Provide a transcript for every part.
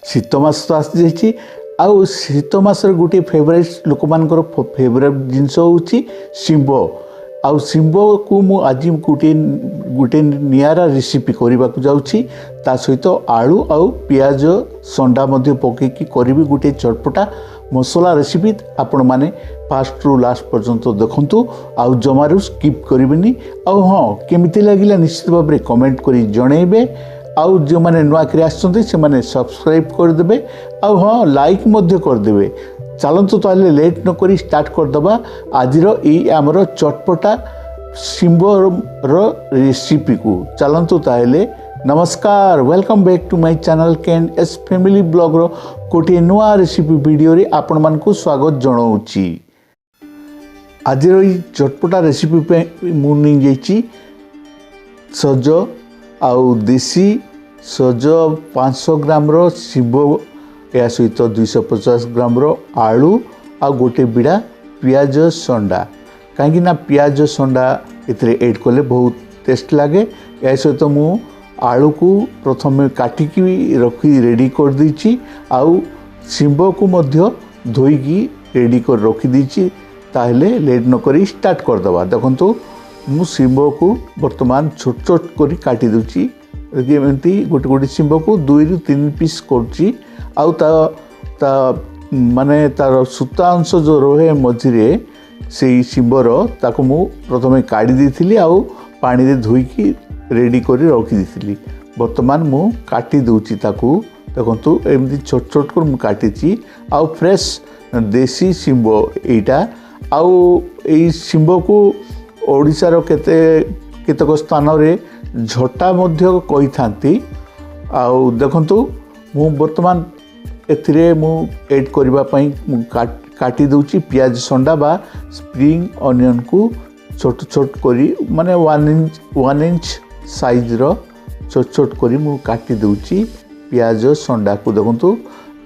शीत मास तो आसी जाइए आउ शीत मासर गोटे फेवरेट लोक मानकर फेवरेट जिनस होची शिंब आउ शिंब को मु आज गोटे गोटे नियारा रेसिपी करने को जाऊँगी ता सहित आलू आउ पियाज संडा मध्य पकईकी करी गोटे चटपटा मसला रेसिपी आपण माने फास्ट रु लास्ट पर्यंत देखंतु आउ जमारू स्किप करिवेनी आउ हाँ केमिति लागिला निश्चित भाव में कमेंट करी जणेबे आउ जो माने नुआ करे आछंती से माने सब्सक्राइब कर देबे आउ हाँ लाइक मध्य कर देबे। चलंतु ताले लेट न करी स्टार्ट कर दबा आजिरो ई हमरो चटपटा शिंबर रेसिपी को। चलंतु ताले नमस्कार welcome back to my channel Ken's family blog रो गोटे नुआ रेसिपी वीडियो रे आपण मान को स्वागत जणाउची। आज चटपटा रेसिपी पे मु नहीं जाइची सज आउ देसी सज 500 ग्राम रो शिंब या सहित 250 ग्राम रो आलू आ गोटे बिड़ा पियाज संडा कहीं ना पियाज संडा इतरे ऐड कले बहुत टेस्ट लगे। या सहित मु आलू को प्रथम काटिकी रखी रेडी कर दीची आउ शिंब को मध्य धोईकी रेडी कर रखी दीची। ताहले लेट न करी स्टार्ट कर दबा। देखंतु मु शिंब को वर्तमान छोट छोट करी काटी दूची एमती गोटे गोटे शिंब को 2 ରୁ 3 पीस करची आउ ता माने तार सूता अंश जो रहे मझिरे से शिंबर ताको मु प्रथम काढ़ी देथिली आउ पानी रे धोईकी रेडी करी रखी देथिली। वर्तमान मु काटी दूची ताकू देखंतु एमती छोट छोट कर मु काटीची आउ फ्रेश देसी शिंब एटा आउ एई शिंब को ओडिसा रो केतक स्थान रे झटा मध्य कही थांती आउ देखंतु मु वर्तमान एथिरे मु ऐड करबा पई मु काटी दूची पियाज संडा बा स्प्रिंग ऑनियन को छोट छोट करी माने 1 इंच साइज रो छोट छोट करी मु काटी दूची पियाज संडा को। देखंतु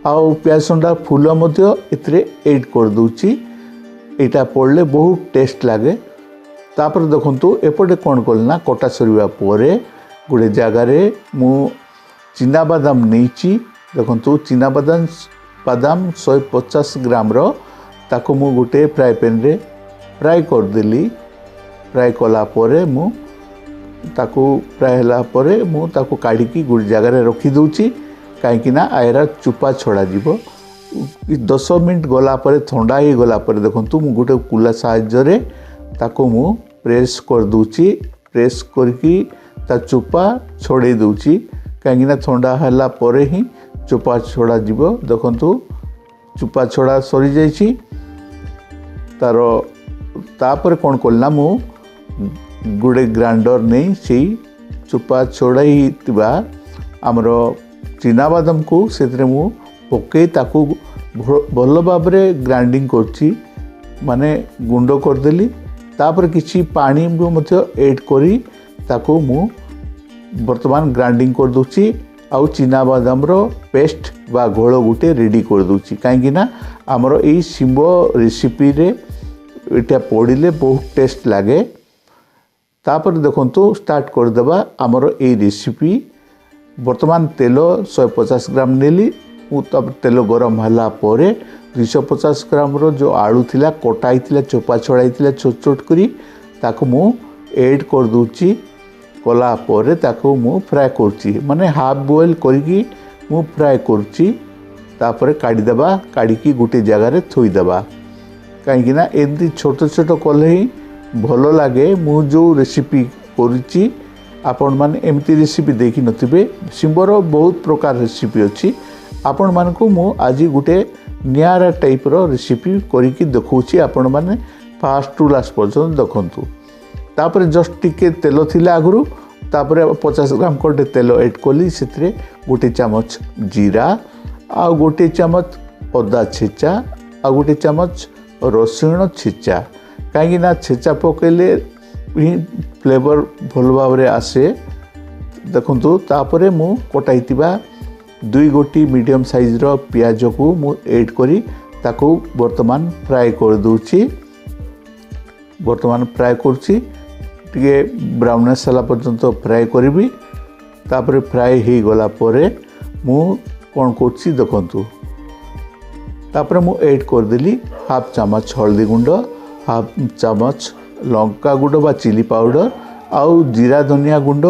आउ पियाज संडा फूल मध्य एथिरे ऐड कर दूची एटा पड़ले बहुत टेस्ट लगे। तापर देखंतु एपटे कौन कलना कटा सरिबा परे गोटे जगार मु चिना बादाम नहींची। देखंतु चिना बादाम 150 ग्राम रो ताको मु गोटे फ्राई पैन रे फ्राई कर देली। फ्राई कला परे मु ताको फ्राई हला परे मु ताको काढ़ी की गोटे जगार रखी दूची कहीं ना आयरा चुपा छड़ा जीवो। 10 मिनट गला परे ठंडा ही गला परे देखंतु मु गोटे कुला साहाय्य रे ताको मु प्रेस कर दूची। प्रेस करके ता चुपा छोड़े दूची कहीं ना ठंडा हला परे ही चुपा छोड़ा जीवो। देखंतु चुपा छोड़ा सरी जाइछि तार तापर कौन करना मु गुड़े ग्राइंडर नहीं से चुपा छोड़ाई आमर चिना बादाम को से मु पके ताकू भल भाव ग्राइंडिंग करची माने गुंड करदेली। तापर किछि पानी मध्य ऐड करी ताकू मु वर्तमान ग्राइंडिंग कर दूची आउ चिना बादाम रो पेस्ट बा घोल गुटे रेडी कर दूची कहीं ना आमर ए शिंब रेसिपी रे एटा पड़िले बहुत टेस्ट लगे। तापर देखंतु स्टार्ट कर देबा आमर ए रेसिपी। वर्तमान तेल 150 ग्राम नेली तब तेल गरम हला परे 250 ग्राम रो जो आलू थिला कटाई थिला चोपा छड़ाई थिला छोट छोट करी ताको मु ऐड कर दूची कला परे ताको मु फ्राई करची माने हाफ बॉयल करके मु फ्राई करची। तापर काढ़ी देबा काढ़ी की गोटे जगह रे थोई देबा कहीं ना एमती छोट छोट कले ही भल लगे। मु जो रेसिपी करुची आपण माने एमती रेसिपी देखी नथिबे शिंबर बहुत प्रकार रेसिपी अछि आपण मान को मु आज गोटे नियारा टाइप रो रेसिपी करिकी देखौची आपण माने फास्ट टू लास्ट पर्यंत देखंतु। तापर जस्ट टिके तेल थिला आगरु तापर 50 ग्राम कोटे तेल ऐड कली सेतरे गोटे चामच जीरा आ गोटे चामच अदा छेचा आ गोटे चामच रसुण छेचा कहीं ना छेचा पकेले फ्लेवर भल भाव आसे। देखंतु तापरे मु कटाइतिबा 2 गोटी मीडियम साइज रो पियाज को मु ऐड करी ताको वर्तमान फ्राई कर दूची। वर्तमान फ्राई करची टिके ब्राउनेस साला पर्यंत फ्राई करी तापर फ्राई हो गला परे मु कौन कर देखु तापर मु ऐड करदेली हाफ चामच हल्दी गुंड, हाफ चामच लंका गुंड बा चिली पाउडर आउ जीरा धनिया गुंड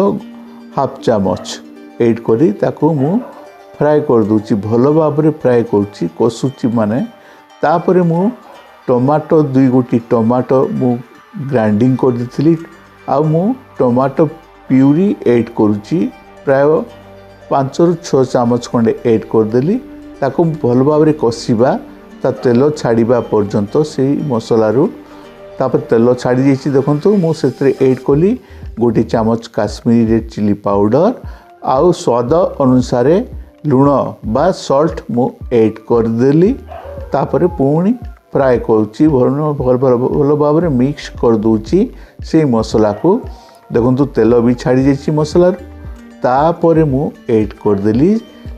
हाफ चामच ऐड करी ताकू मु फ्राए कर दूची भल भाव फ्राए करुच्ची कषुची माने तापर मु टमाटो 2 गोटी टमाटो मु ग्राइंडिंग कर देथिली आउ मु टमाटो प्यूरी ऐड करुच्ची प्राय 5 ରୁ 6 चामच खंडे ऐड करदेली ताकू भल भाव कषिबा ता तेल छाड़िबा पर्यंत से मसलारू तापर तेल छाड़ी जाइए देखो मुझे ऐड कली 1 चामच काश्मीरी रेड चिली पाउडर आउ स्वाद अनुसार लुण बा सॉल्ट मु ऐड करदेली तापर पुणी फ्राए करुच्ची भल भाव मिक्स कर दूची से मसला को देखो तेल भी छाड़ी जाइए मसलार तापर मु ऐड करदेली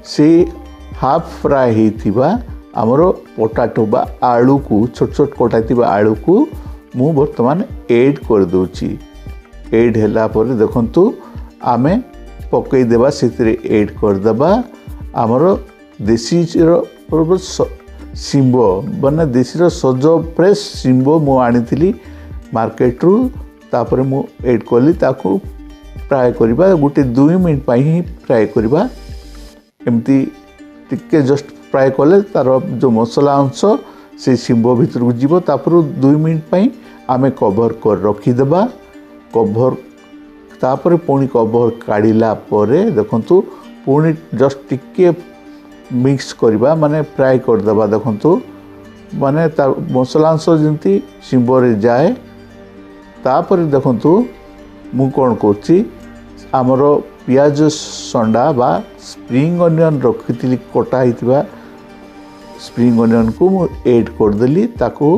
से हाफ फ्राए होइथिबा आमर पोटाटो बा आलू को छोट छोट कटाइथिबा आलू को मु वर्तमान ऐड कर दूची ऐड हैला पर देखंतु आमे पकई देबा सेतरे ऐड कर देबा आमर देसी रो सिंबो बना देसी रो सज फ्रेश सिंबो मु आनिथिली मार्केट रू तापर मु ऐड कली ताकू फ्राए करबा 1-2 मिनिट पई ही फ्राए करबा एमती टिके जस्ट फ्राए कले तार जो मसला अंश से सिंबो भीतर को जीव तापर 2 मिनिट पई आमे कवर कर रखीदेबा कवर तापर पुणी कवर काढ़ला परे देखंतु पुणी जस्ट टिके मिक्स करबा माने फ्राए कर देबा देखंतु माने तार मसला अंश जंती सिंबो रे जाए तापर देखंतु मु कोन करछि आमर पियाज संडा बा स्प्रिंग अनियन रखी कटा होता स्प्रिंग अनियन को मु ऐड करदेली ताकू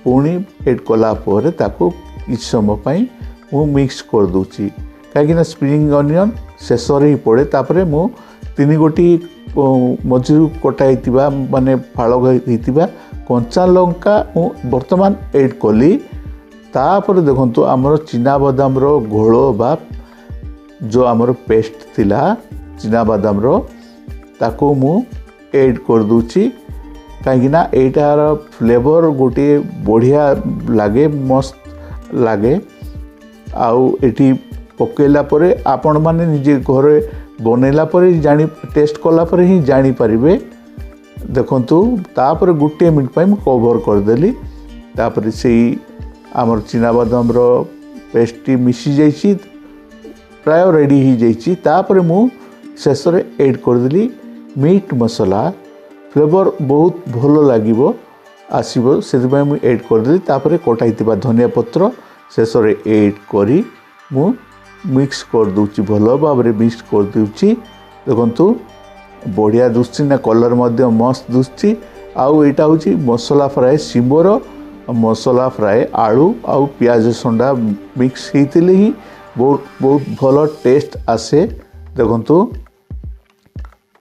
पुणी ऐड कलापर ताकू किछ समय पाई मु मिक्स कर दूची कहीं स्प्रिंग अनियन शेष ही पड़े तापर मु 3 गोटी मझिरू कटा होता माने फाड़ होता कंचा लंका मु वर्तमान ऐड कली तापर देखंतु आमर चिना बादाम रो घोल बा जो आमर पेस्ट थिला चिना बादाम रो ताको मु ऐड कर दूची कहीं एटार फ्लेवर गोटे बढ़िया लागे मस्त लागे आउ एटी पकेला परे आपण माने निजे घरे बनेला परे जानी टेस्ट कला परे ही जानी परिबे देखंतु तापर 1 मिनिट पई मु कवर कर देली तापर सेही आमर चिना बादाम रो पेस्टी मिसी जाइछि प्राय रेडी ही जाइछि तापर मु शेष रे ऐड कर देली मीट मसला फ्लेवर बहुत भलो लागिबो आसीबो सेति मु ऐड कर देली तापर कटाइतिबा धनिया पत्र शेष रे ऐड करी मु मिक्स कर दूची भलो भाबरे मिक्स कर दूची देखंतु बढ़िया दुस्ची ना कलर मध्य मस्त दुस्ची आउ एटा होची मसला फ्राए सिंबोर मसला फ्राए आलू आउ पियाज संडा मिक्स होइतिले ही बहुत बहुत भलो टेस्ट आसे देखंतु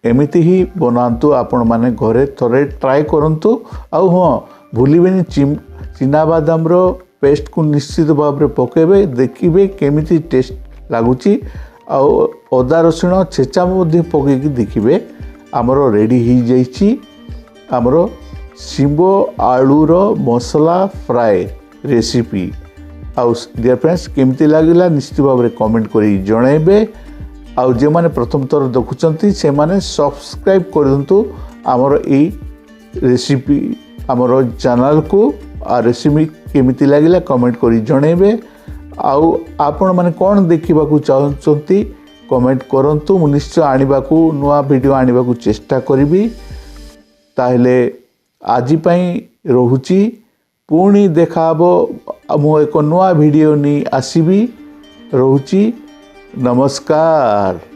एमिति ही बनातु आपण माने घरे थरे ट्राई करंतु आउ हाँ भूलिबेनी चिना बादाम रो पेस्ट को निश्चित भाव में पकेबे देखिबे केमिति टेस्ट लागुची आउ अदा रसुण छेचा मध्य पकेकी देखिबे आमर रेडी ही जाइछि आमर सिंबो आलूर मसला फ्राए रेसिपी आउ डियर फ्रेंड्स केमती लागिला निश्चित भाव में कमेंट करी जणाइबे आउ जे माने प्रथम थर देखुचंती से माने सब्सक्राइब करदंतु आमर ए रेसिपी आमर चैनल को आ रेसिपी केमती लागिला कमेंट करी जणाइबे आउ आपण माने कोन देखिबा को चाहचंती कमेंट करंतु मु निश्चय आनिबा को नुआ वीडियो आनिबा को चेष्टा करिबी ताहले आजि पई रहुची पुणी देखाबो मु एक नुआ वीडियो नि आसीबी रहुची नमस्कार।